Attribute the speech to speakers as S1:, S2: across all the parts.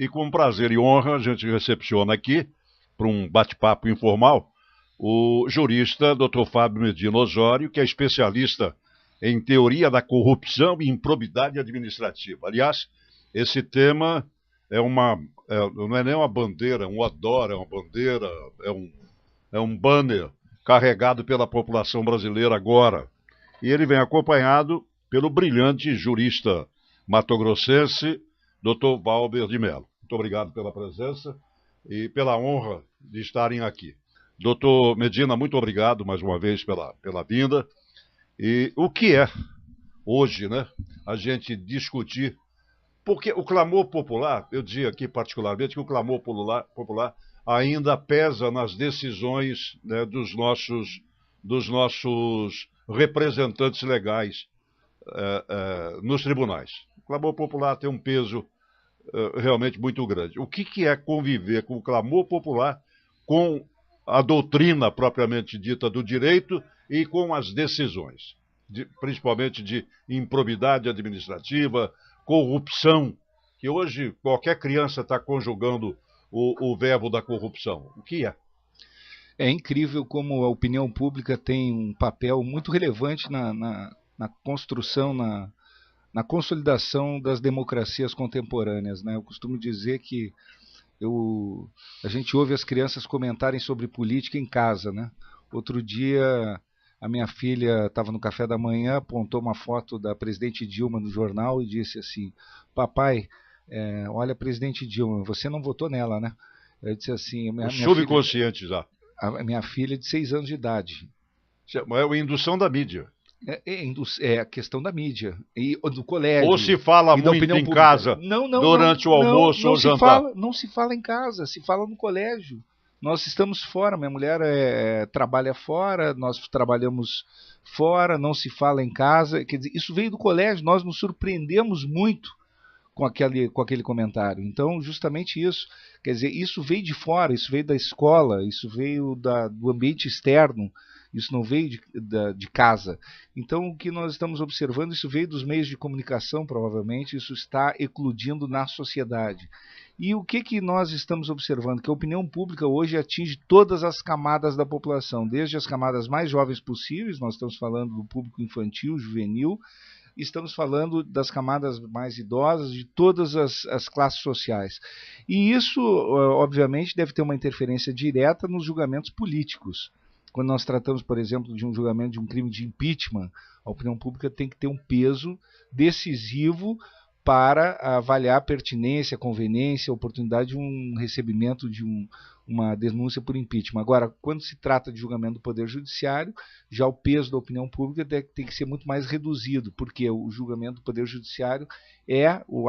S1: E com prazer e honra a gente recepciona aqui, para um bate-papo informal, o jurista Dr. Fábio Medina Osório, que é especialista em teoria da corrupção e improbidade administrativa. Aliás, esse tema não é nem uma bandeira, um odor, é uma bandeira, é um banner carregado pela população brasileira agora. E ele vem acompanhado pelo brilhante jurista matogrossense, Dr. Valber de Mello. Muito obrigado pela presença e pela honra de estarem aqui. Doutor Medina, muito obrigado mais uma vez pela vinda. E o que é hoje, né, a gente discutir, porque o clamor popular, eu dizia aqui particularmente que o clamor popular ainda pesa nas decisões, né, dos nossos representantes legais nos tribunais. O clamor popular tem um peso realmente muito grande. O que é conviver com o clamor popular, com a doutrina propriamente dita do direito e com as decisões, principalmente de improbidade administrativa, corrupção, que hoje qualquer criança está conjugando o verbo da corrupção. O que é?
S2: É incrível como a opinião pública tem um papel muito relevante na construção, na consolidação das democracias contemporâneas, né? Eu costumo dizer que a gente ouve as crianças comentarem sobre política em casa, né? Outro dia, a minha filha estava no café da manhã, apontou uma foto da presidente Dilma no jornal e disse assim: papai, olha a presidente Dilma, você não votou nela, né? Eu disse assim,
S1: o subconsciente já.
S2: A minha filha é de 6 anos de idade.
S1: É a indução da mídia.
S2: É a questão da mídia e do colégio.
S1: Ou se fala muito em casa durante o almoço ou jantar?
S2: Não se fala em casa, se fala no colégio. Nós estamos fora, minha mulher trabalha fora, nós trabalhamos fora, não se fala em casa. Quer dizer, isso veio do colégio, nós nos surpreendemos muito com aquele comentário. Então, justamente isso. Quer dizer, isso veio de fora, isso veio da escola, isso veio do ambiente externo. Isso não veio de casa. Então, o que nós estamos observando, isso veio dos meios de comunicação, provavelmente, isso está eclodindo na sociedade. E o que nós estamos observando? Que a opinião pública hoje atinge todas as camadas da população, desde as camadas mais jovens possíveis, nós estamos falando do público infantil, juvenil, estamos falando das camadas mais idosas, de todas as classes sociais. E isso, obviamente, deve ter uma interferência direta nos julgamentos políticos. Quando nós tratamos, por exemplo, de um julgamento de um crime de impeachment, a opinião pública tem que ter um peso decisivo para avaliar a pertinência, a conveniência, a oportunidade de um recebimento de uma denúncia por impeachment. Agora, quando se trata de julgamento do Poder Judiciário, já o peso da opinião pública tem que ser muito mais reduzido, porque o julgamento do Poder Judiciário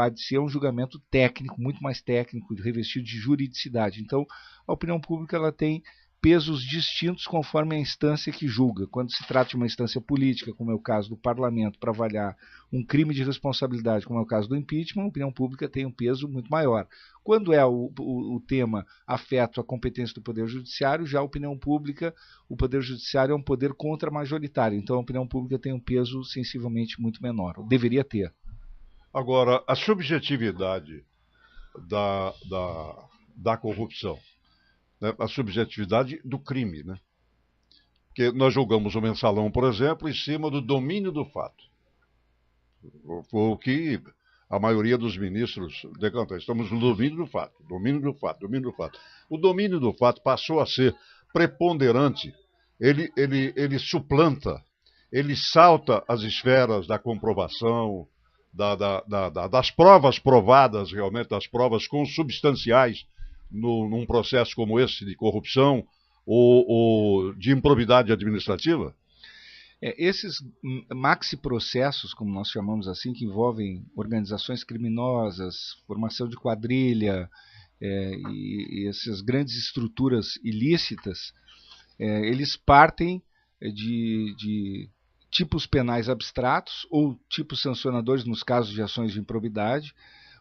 S2: há de ser um julgamento técnico, muito mais técnico, revestido de juridicidade. Então, a opinião pública ela tem pesos distintos conforme a instância que julga. Quando se trata de uma instância política, como é o caso do parlamento, para avaliar um crime de responsabilidade, como é o caso do impeachment, a opinião pública tem um peso muito maior. Quando o tema afeta a competência do Poder Judiciário, já a opinião pública, o Poder Judiciário é um poder contra-majoritário, então a opinião pública tem um peso sensivelmente muito menor, ou deveria ter.
S1: Agora, a subjetividade da corrupção, né, a subjetividade do crime, né? Porque nós julgamos o mensalão, por exemplo, em cima do domínio do fato. O que a maioria dos ministros decantam. Estamos no domínio do fato, domínio do fato, domínio do fato. O domínio do fato passou a ser preponderante. Ele suplanta, ele salta as esferas da comprovação, das provas provadas realmente, das provas consubstanciais, num processo como esse de corrupção ou de improbidade administrativa?
S2: Esses maxi-processos, como nós chamamos assim, que envolvem organizações criminosas, formação de quadrilha e essas grandes estruturas ilícitas, eles partem de tipos penais abstratos ou tipos sancionadores nos casos de ações de improbidade,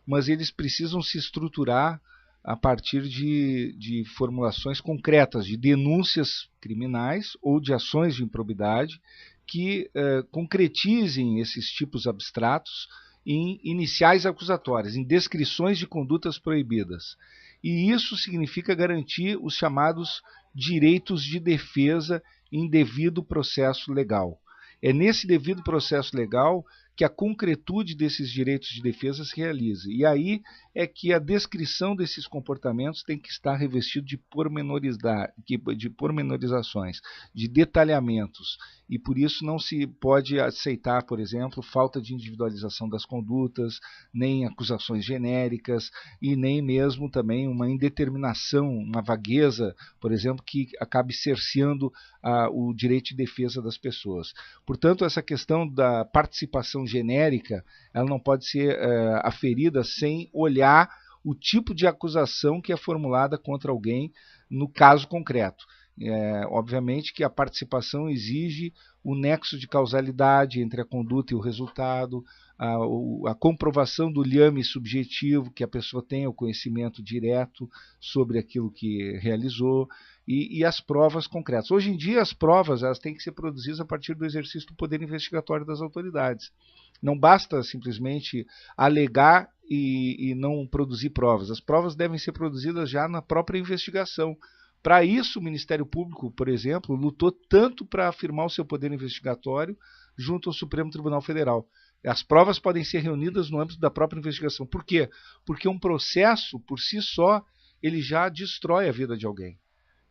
S2: mas eles precisam se estruturar a partir de formulações concretas, de denúncias criminais ou de ações de improbidade que concretizem esses tipos abstratos em iniciais acusatórias, em descrições de condutas proibidas. E isso significa garantir os chamados direitos de defesa em devido processo legal. É nesse devido processo legal que a concretude desses direitos de defesa se realiza. E aí é que a descrição desses comportamentos tem que estar revestido de pormenorizações, de detalhamentos. E por isso não se pode aceitar, por exemplo, falta de individualização das condutas, nem acusações genéricas e nem mesmo também uma indeterminação, uma vagueza, por exemplo, que acabe cerceando o direito de defesa das pessoas. Portanto, essa questão da participação genérica, ela não pode ser aferida sem olhar o tipo de acusação que é formulada contra alguém no caso concreto. Obviamente que a participação exige o nexo de causalidade entre a conduta e o resultado, a comprovação do liame subjetivo, que a pessoa tenha o conhecimento direto sobre aquilo que realizou, e as provas concretas. Hoje em dia, as provas elas têm que ser produzidas a partir do exercício do poder investigatório das autoridades. Não basta simplesmente alegar e não produzir provas. As provas devem ser produzidas já na própria investigação. Para isso, o Ministério Público, por exemplo, lutou tanto para afirmar o seu poder investigatório junto ao Supremo Tribunal Federal. As provas podem ser reunidas no âmbito da própria investigação. Por quê? Porque um processo, por si só, ele já destrói a vida de alguém.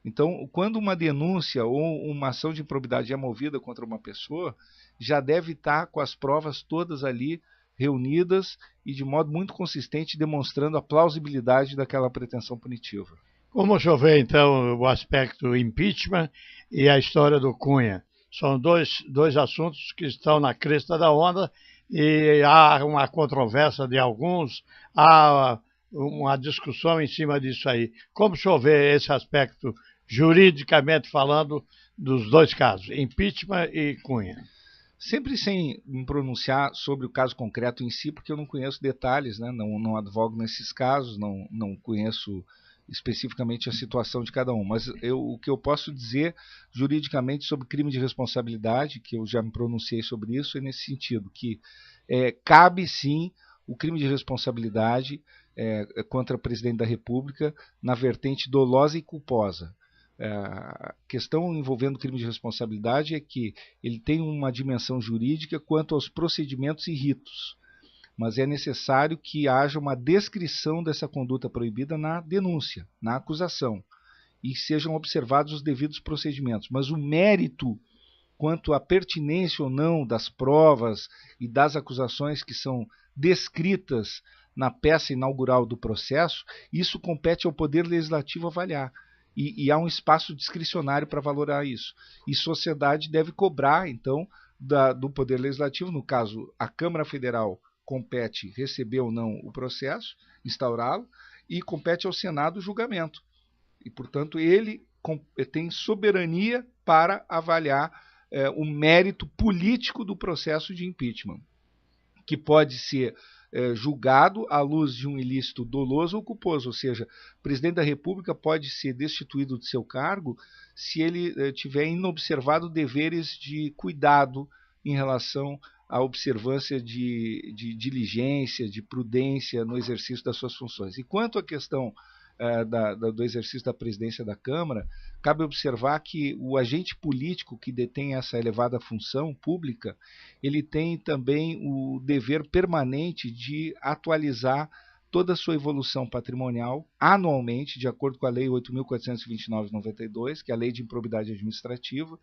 S2: Então, quando uma denúncia ou uma ação de improbidade é movida contra uma pessoa, já deve estar com as provas todas ali reunidas e de modo muito consistente demonstrando a plausibilidade daquela pretensão punitiva.
S3: Como o senhor vê, então, o aspecto impeachment e a história do Cunha? São dois assuntos que estão na cresta da onda e há uma controvérsia de alguns, há uma discussão em cima disso aí. Como o senhor vê esse aspecto, juridicamente falando, dos dois casos, impeachment e Cunha?
S2: Sempre sem me pronunciar sobre o caso concreto em si, porque eu não conheço detalhes, né? Não advogo nesses casos, não conheço especificamente a situação de cada um, mas o que eu posso dizer juridicamente sobre crime de responsabilidade, que eu já me pronunciei sobre isso, é nesse sentido, que cabe sim o crime de responsabilidade contra o presidente da República na vertente dolosa e culposa. A questão envolvendo crime de responsabilidade é que ele tem uma dimensão jurídica quanto aos procedimentos e ritos, mas é necessário que haja uma descrição dessa conduta proibida na denúncia, na acusação, e sejam observados os devidos procedimentos. Mas o mérito quanto à pertinência ou não das provas e das acusações que são descritas na peça inaugural do processo, isso compete ao Poder Legislativo avaliar. E há um espaço discricionário para valorar isso. E sociedade deve cobrar, então, do Poder Legislativo, no caso, a Câmara Federal compete receber ou não o processo, instaurá-lo, e compete ao Senado o julgamento. E, portanto, ele tem soberania para avaliar o mérito político do processo de impeachment, que pode ser julgado à luz de um ilícito doloso ou culposo, ou seja, o presidente da República pode ser destituído de seu cargo se ele tiver inobservado deveres de cuidado em relação à observância de diligência, de prudência no exercício das suas funções. E quanto à questão do exercício da presidência da Câmara, cabe observar que o agente político que detém essa elevada função pública, ele tem também o dever permanente de atualizar toda a sua evolução patrimonial anualmente, de acordo com a Lei 8.429/92, que é a Lei de Improbidade Administrativa.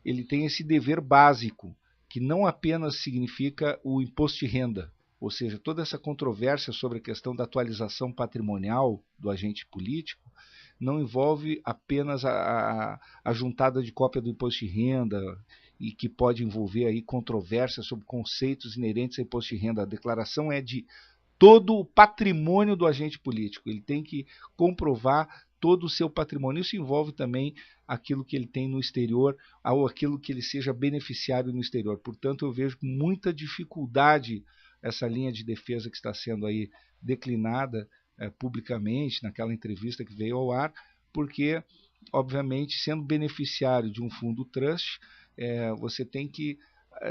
S2: Ele tem esse dever básico, que não apenas significa o imposto de renda, ou seja, toda essa controvérsia sobre a questão da atualização patrimonial do agente político não envolve apenas a juntada de cópia do imposto de renda e que pode envolver aí controvérsia sobre conceitos inerentes ao imposto de renda. A declaração é de todo o patrimônio do agente político. Ele tem que comprovar todo o seu patrimônio. Isso envolve também aquilo que ele tem no exterior ou aquilo que ele seja beneficiário no exterior. Portanto, eu vejo com muita dificuldade essa linha de defesa que está sendo aí declinada publicamente naquela entrevista que veio ao ar, porque, obviamente, sendo beneficiário de um fundo trust, você tem que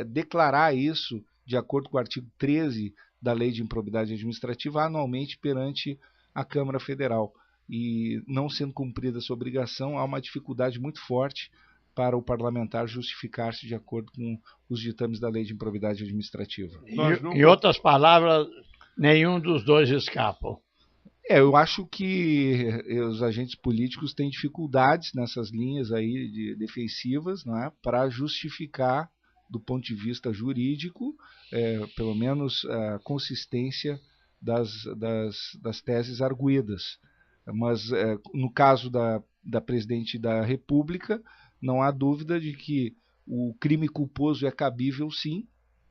S2: declarar isso de acordo com o artigo 13 da Lei de Improbidade Administrativa anualmente perante a Câmara Federal. E não sendo cumprida essa obrigação, há uma dificuldade muito forte para o parlamentar justificar-se de acordo com os ditames da Lei de Improbidade Administrativa.
S3: Em outras palavras, nenhum dos dois escapam.
S2: Eu acho que os agentes políticos têm dificuldades nessas linhas aí defensivas, não é, para justificar, do ponto de vista jurídico, pelo menos a consistência das teses arguidas. Mas no caso da Presidente da República, não há dúvida de que o crime culposo é cabível, sim,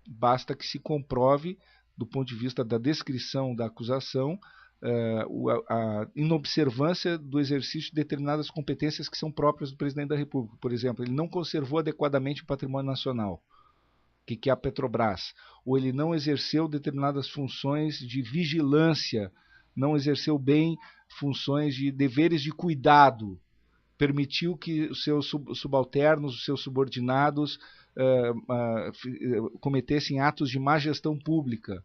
S2: basta que se comprove, do ponto de vista da descrição da acusação, a inobservância do exercício de determinadas competências que são próprias do Presidente da República. Por exemplo, ele não conservou adequadamente o patrimônio nacional, que é a Petrobras, ou ele não exerceu determinadas funções de vigilância, não exerceu bem funções de deveres de cuidado, permitiu que os seus subalternos, os seus subordinados cometessem atos de má gestão pública.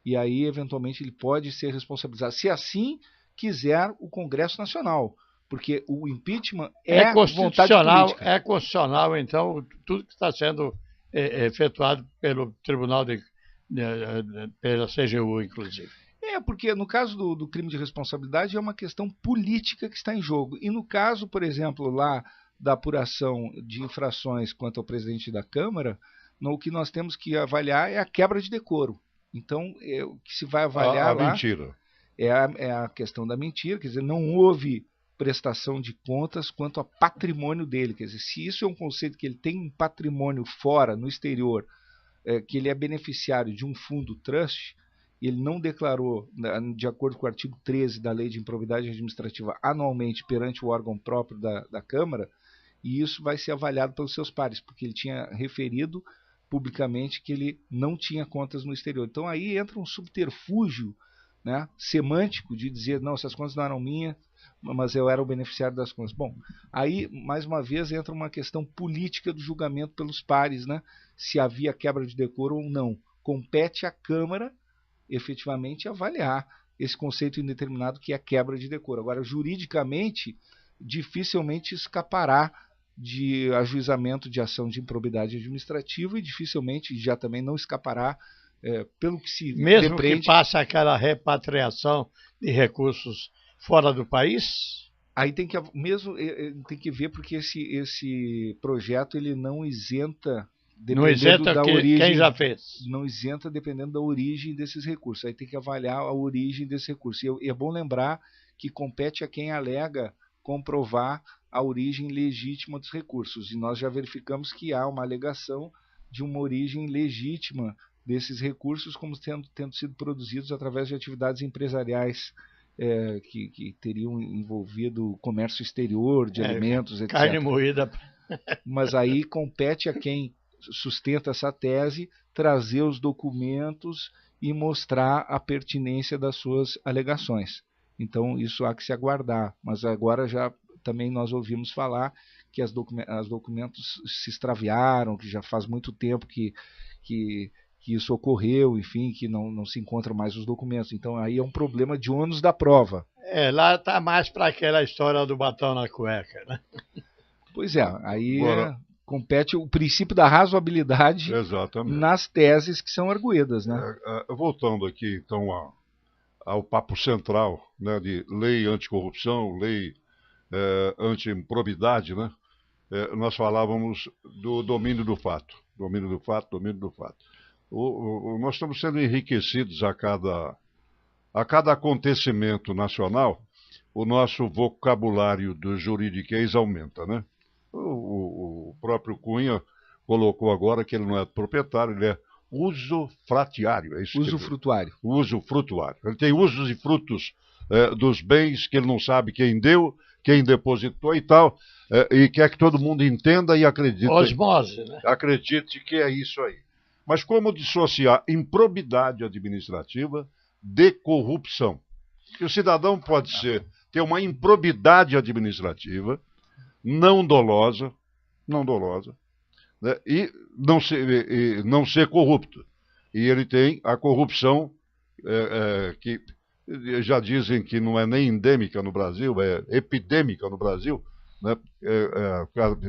S2: E aí, eventualmente, ele pode ser responsabilizado, se assim quiser o Congresso Nacional, porque o impeachment é
S3: constitucional,
S2: vontade política.
S3: É constitucional, então, tudo que está sendo efetuado pelo Tribunal pela CGU, inclusive.
S2: Porque no caso do crime de responsabilidade é uma questão política que está em jogo. E no caso, por exemplo, lá da apuração de infrações quanto ao presidente da Câmara, o que nós temos que avaliar é a quebra de decoro. Então, o que se vai avaliar lá
S1: mentira.
S2: É a questão da mentira, quer dizer, não houve prestação de contas quanto a patrimônio dele. Quer dizer, se isso é um conceito que ele tem um patrimônio fora, no exterior, que ele é beneficiário de um fundo trust, ele não declarou, de acordo com o artigo 13 da Lei de Improbidade Administrativa, anualmente perante o órgão próprio da Câmara, e isso vai ser avaliado pelos seus pares, porque ele tinha referido publicamente que ele não tinha contas no exterior. Então aí entra um subterfúgio, né, semântico de dizer, não, essas contas não eram minhas, mas eu era o beneficiário das contas. Bom, aí, mais uma vez, entra uma questão política do julgamento pelos pares, né, se havia quebra de decoro ou não. Compete à Câmara, efetivamente, avaliar esse conceito indeterminado que é a quebra de decoro. Agora, juridicamente, dificilmente escapará de ajuizamento de ação de improbidade administrativa e dificilmente já também não escapará pelo que se
S3: mesmo
S2: depreende,
S3: que passe aquela repatriação de recursos fora do país.
S2: Aí tem que ver, porque esse projeto ele não isenta, dependendo da origem,
S3: quem já fez.
S2: Não isenta dependendo da origem desses recursos. Aí tem que avaliar a origem desse recurso. E é bom lembrar que compete a quem alega comprovar a origem legítima dos recursos. E nós já verificamos que há uma alegação de uma origem legítima desses recursos como tendo sido produzidos através de atividades empresariais que teriam envolvido comércio exterior de alimentos, etc.
S3: Carne moída.
S2: Mas aí compete a quem sustenta essa tese trazer os documentos e mostrar a pertinência das suas alegações. Então isso há que se aguardar. Mas agora já também nós ouvimos falar que os documentos se extraviaram, que já faz muito tempo que isso ocorreu, enfim, que não se encontram mais os documentos. Então aí é um problema de ônus da prova.
S3: Lá está mais para aquela história do batom na cueca, né?
S2: Pois é, aí compete o princípio da razoabilidade.
S1: Exatamente.
S2: Nas teses que são arguídas, né?
S1: Voltando aqui, então, ao papo central, né, de lei anticorrupção, lei anti-improbidade, né? Nós falávamos do domínio do fato. Domínio do fato. Nós estamos sendo enriquecidos a cada acontecimento nacional, o nosso vocabulário do juridiquês aumenta, né? O próprio Cunha colocou agora que ele não é proprietário, ele é usufratiário. É isso
S2: Usufrutuário.
S1: Usufrutuário. Ele tem usos e frutos dos bens que ele não sabe quem deu, quem depositou e tal, e quer que todo mundo entenda e acredite.
S3: Osmose, né?
S1: Acredite que é isso aí. Mas como dissociar improbidade administrativa de corrupção? Que o cidadão pode ter uma improbidade administrativa não dolosa, né, e não ser corrupto. E ele tem a corrupção que já dizem que não é nem endêmica no Brasil, é epidêmica no Brasil, né?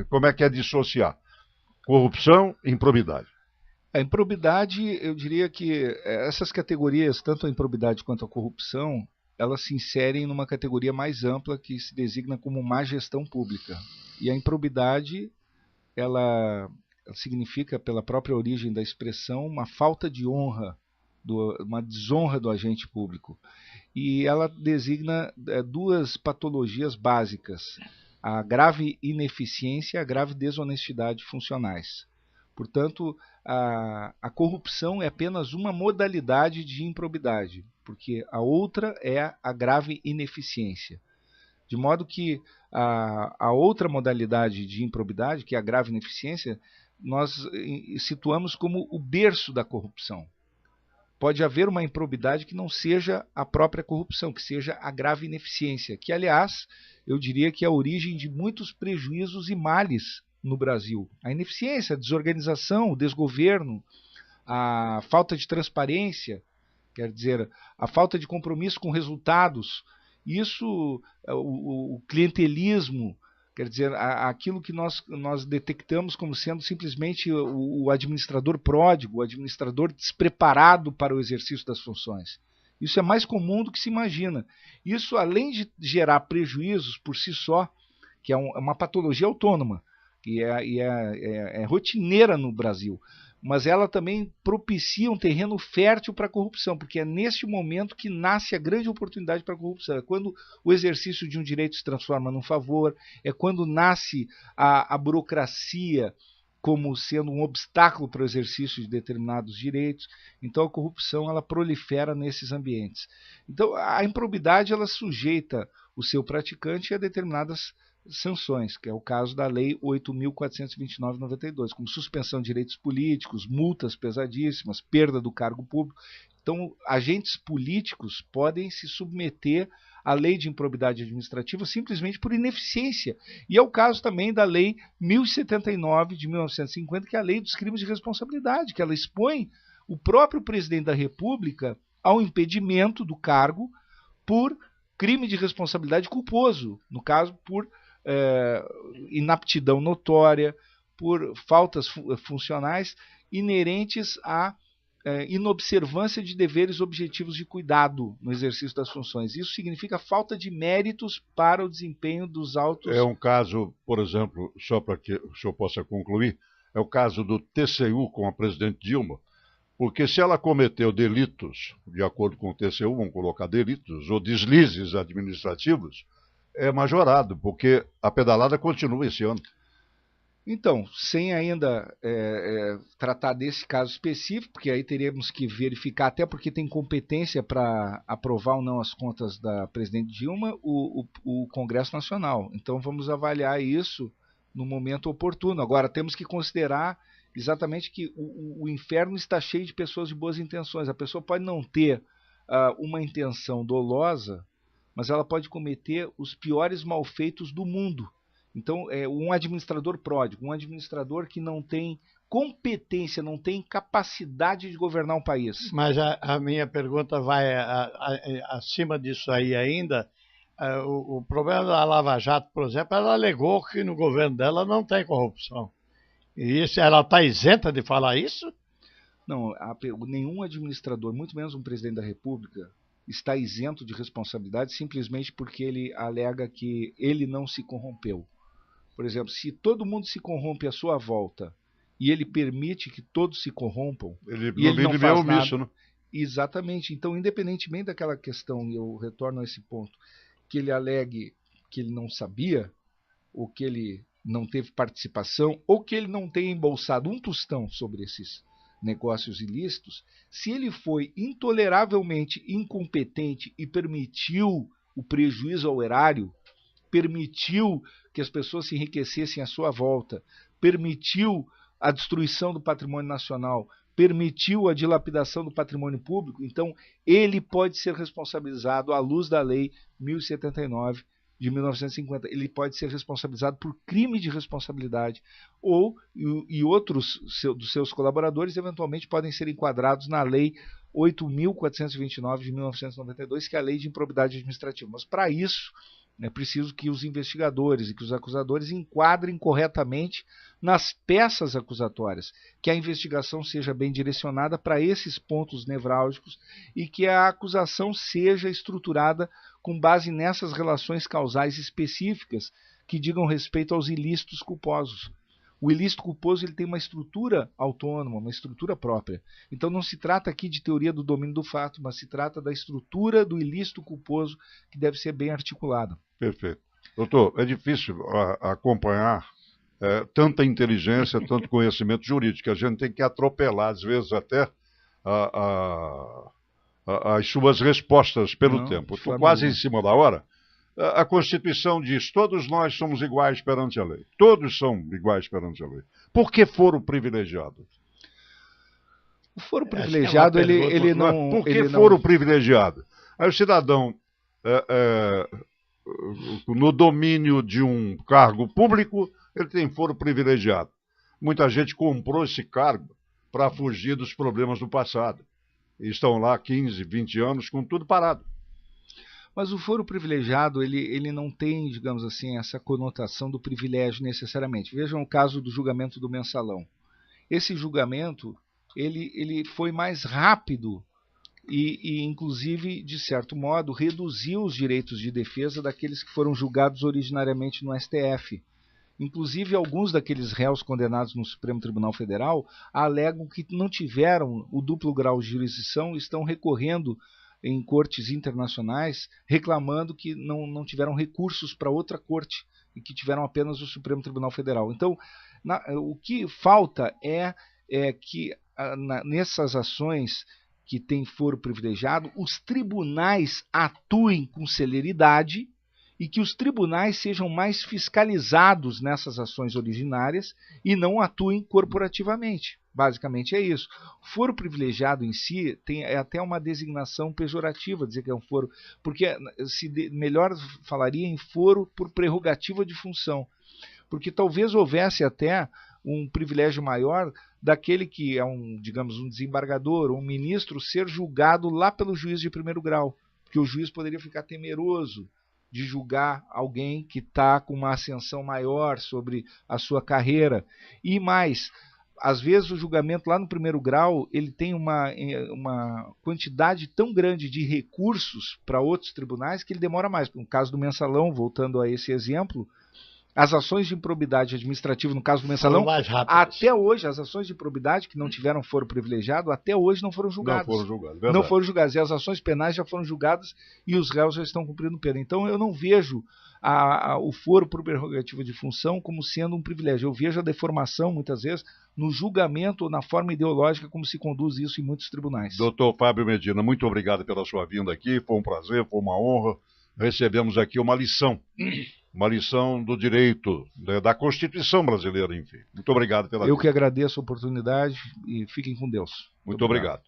S1: Como é que é dissociar corrupção e improbidade?
S2: A improbidade, eu diria que essas categorias, tanto a improbidade quanto a corrupção, elas se inserem numa categoria mais ampla que se designa como má gestão pública. E a improbidade, ela significa, pela própria origem da expressão, uma falta de honra, uma desonra do agente público. E ela designa duas patologias básicas: a grave ineficiência e a grave desonestidade funcionais. Portanto, a corrupção é apenas uma modalidade de improbidade, porque a outra é a grave ineficiência. De modo que a outra modalidade de improbidade, que é a grave ineficiência, nós situamos como o berço da corrupção. Pode haver uma improbidade que não seja a própria corrupção, que seja a grave ineficiência, que, aliás, eu diria que é a origem de muitos prejuízos e males no Brasil. A ineficiência, a desorganização, o desgoverno, a falta de transparência, quer dizer, a falta de compromisso com resultados, isso, o clientelismo, quer dizer, aquilo que nós detectamos como sendo simplesmente o administrador pródigo, o administrador despreparado para o exercício das funções. Isso é mais comum do que se imagina. Isso, além de gerar prejuízos por si só, que é uma patologia autônoma, que é rotineira no Brasil, mas ela também propicia um terreno fértil para a corrupção, porque é neste momento que nasce a grande oportunidade para a corrupção. É quando o exercício de um direito se transforma num favor, é quando nasce a burocracia como sendo um obstáculo para o exercício de determinados direitos. Então a corrupção ela prolifera nesses ambientes. Então a improbidade ela sujeita o seu praticante a determinadas sanções, que é o caso da Lei 8.429/92, como suspensão de direitos políticos, multas pesadíssimas, perda do cargo público. Então, agentes políticos podem se submeter à lei de improbidade administrativa simplesmente por ineficiência. E é o caso também da Lei 1079 de 1950, que é a Lei dos Crimes de Responsabilidade, que ela expõe o próprio presidente da República ao impedimento do cargo por crime de responsabilidade culposo, no caso por inaptidão notória, por faltas funcionais inerentes à inobservância de deveres objetivos de cuidado no exercício das funções. Isso significa falta de méritos para o desempenho dos autos.
S1: É um caso, por exemplo, só para que o senhor possa concluir, é o caso do TCU com a presidente Dilma, porque se ela cometeu delitos, de acordo com o TCU, vamos colocar delitos, ou deslizes administrativos, é majorado, porque a pedalada continua esse ano.
S2: Então, sem ainda tratar desse caso específico, porque aí teríamos que verificar, até porque tem competência para aprovar ou não as contas da presidente Dilma, o Congresso Nacional. Então vamos avaliar isso no momento oportuno. Agora, temos que considerar exatamente que o inferno está cheio de pessoas de boas intenções. A pessoa pode não ter uma intenção dolosa, mas ela pode cometer os piores malfeitos do mundo. Então, um administrador pródigo, um administrador que não tem competência, não tem capacidade de governar um país.
S3: Mas a minha pergunta vai acima disso aí ainda. O problema da Lava Jato, por exemplo, ela alegou que no governo dela não tem corrupção. E isso, ela está isenta de falar isso?
S2: Não, nenhum administrador, muito menos um presidente da República, está isento de responsabilidade simplesmente porque ele alega que ele não se corrompeu. Por exemplo, se todo mundo se corrompe à sua volta e ele permite que todos se corrompam, ele não faz nada. Né? Exatamente. Então, independentemente daquela questão, eu retorno a esse ponto, que ele alegue que ele não sabia, ou que ele não teve participação, ou que ele não tenha embolsado um tostão sobre esses negócios ilícitos, se ele foi intoleravelmente incompetente e permitiu o prejuízo ao erário, permitiu que as pessoas se enriquecessem à sua volta, permitiu a destruição do patrimônio nacional, permitiu a dilapidação do patrimônio público, então ele pode ser responsabilizado à luz da Lei 1079 de 1950. Ele pode ser responsabilizado por crime de responsabilidade e outros dos seus colaboradores eventualmente podem ser enquadrados na Lei 8.429 de 1992, que é a Lei de Improbidade Administrativa. Mas para isso é preciso que os investigadores e que os acusadores enquadrem corretamente nas peças acusatórias, que a investigação seja bem direcionada para esses pontos nevrálgicos e que a acusação seja estruturada com base nessas relações causais específicas que digam respeito aos ilícitos culposos. O ilícito culposo ele tem uma estrutura autônoma, uma estrutura própria. Então não se trata aqui de teoria do domínio do fato, mas se trata da estrutura do ilícito culposo que deve ser bem articulada.
S1: Perfeito. Doutor, é difícil acompanhar tanta inteligência, tanto conhecimento jurídico. A gente tem que atropelar, às vezes, até as suas respostas pelo tempo. Estou quase em cima da hora. A Constituição diz: todos nós somos iguais perante a lei. Todos são iguais perante a lei. Por que foro privilegiado?
S2: O foro privilegiado, ele não...
S1: Por que foro privilegiado? Aí o cidadão, no domínio de um cargo público, ele tem foro privilegiado. Muita gente comprou esse cargo para fugir dos problemas do passado. E estão lá 15, 20 anos com tudo parado.
S2: Mas o foro privilegiado, ele não tem, digamos assim, essa conotação do privilégio necessariamente. Vejam o caso do julgamento do mensalão. Esse julgamento, ele foi mais rápido e, inclusive, de certo modo, reduziu os direitos de defesa daqueles que foram julgados originariamente no STF. Inclusive, alguns daqueles réus condenados no Supremo Tribunal Federal alegam que não tiveram o duplo grau de jurisdição e estão recorrendo em cortes internacionais, reclamando que não tiveram recursos para outra corte e que tiveram apenas o Supremo Tribunal Federal. Então, o que falta é que nessas ações que têm foro privilegiado, os tribunais atuem com celeridade e que os tribunais sejam mais fiscalizados nessas ações originárias e não atuem corporativamente. Basicamente é isso. O foro privilegiado em si é até uma designação pejorativa dizer que é um foro, porque melhor falaria em foro por prerrogativa de função, porque talvez houvesse até um privilégio maior daquele que é digamos, um desembargador, um ministro, ser julgado lá pelo juiz de primeiro grau, porque o juiz poderia ficar temeroso de julgar alguém que está com uma ascensão maior sobre a sua carreira. E mais, às vezes o julgamento lá no primeiro grau ele tem uma quantidade tão grande de recursos para outros tribunais que ele demora mais. No caso do mensalão, voltando a esse exemplo, as ações de improbidade administrativa, no caso do mensalão, até hoje, as ações de improbidade que não tiveram foro privilegiado, até hoje não foram julgadas. Não foram julgadas. E as ações penais já foram julgadas e os réus já estão cumprindo pena. Então eu não vejo o foro por prerrogativa de função como sendo um privilégio. Eu vejo a deformação, muitas vezes, no julgamento ou na forma ideológica como se conduz isso em muitos tribunais.
S1: Doutor Fábio Medina, muito obrigado pela sua vinda aqui. Foi um prazer, foi uma honra. Recebemos aqui uma lição do direito, da Constituição brasileira, enfim. Muito obrigado pela
S2: Eu que agradeço a oportunidade e fiquem com Deus.
S1: Muito obrigado.